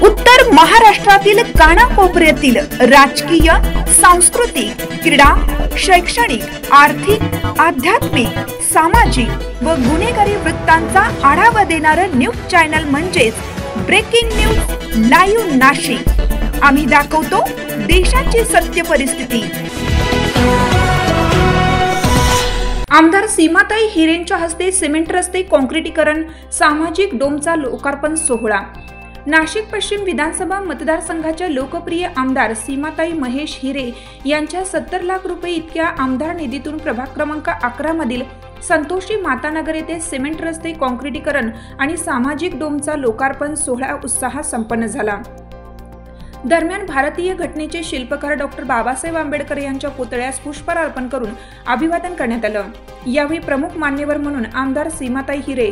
उत्तर महाराष्ट्रातील कानाकोपऱ्यातील राजकीय, सांस्कृतिक, क्रीडा, शैक्षणिक, आर्थिक, आध्यात्मिक, सामाजिक व गुन्हेगारी वृत्तांचा आढावा देणारं न्यूज चॅनल म्हणजेच ब्रेकिंग न्यूज लाईव्ह नाशिक। आम्ही दाखवतो देशाची सत्य परिस्थिती। आमदार सीमाताई हिरेंच्या हस्ते सिमेंट रस्ते काँक्रिटीकरण, सामाजिक डोमचा लोकार्पण सोहळा। नाशिक पश्चिम विधानसभा मतदारसंघाच्या लोकप्रिय आमदार सीमाताई महेश हिरे यांच्या 70 लाख रुपये इतक्या आमदार निधीतून प्रभाग क्रमांक 11 मधील संतोषी मातानगर येथे सिमेंट रस्ते काँक्रिटीकरण आणि सामाजिक डोमचा लोकार्पण सोहळा उत्साहात संपन्न झाला। दरम्यान भारतीय घटनेचे शिल्पकार डॉक्टर बाबासाहेब आंबेडकर यांच्या पुतळ्यास पुष्पहार अर्पण करून अभिवादन करण्यात आलं। यावेळी प्रमुख मान्यवर म्हणून आमदार सीमाताई हिरे,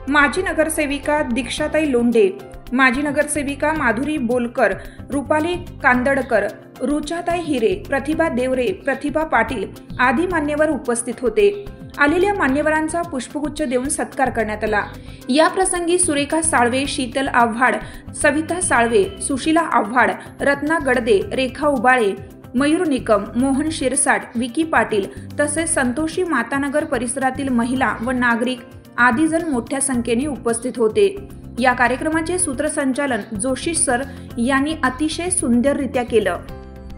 माजी नगरसेविका दीक्षाताई लोंढे, माजी नगरसेविका माधुरी बोलकर, रुपाली कांदडकर, रुचाताई हिरे, प्रतिभा देवरे, प्रतिभा पाटील आदी मान्यवर उपस्थित होते। आलेल्या मान्यवरांचा पुष्पगुच्छ देऊन सत्कार करण्यात आला। या प्रसंगी सुरेखा साळवे, शीतल आव्हाड, सविता साळवे, सुशीला आव्हाड, रत्ना गडदे, रेखा उबाळे, मयूर निकम, मोहन शिरसाट, विकी पाटील तसेच संतोषी मातानगर परिसरातील महिला व नागरिक आदी जण मोठ्या संख्येने उपस्थित होते। या कार्यक्रमाचे सूत्रसंचालन जोशी सर यांनी अतिशय सुंदररित्या केलं।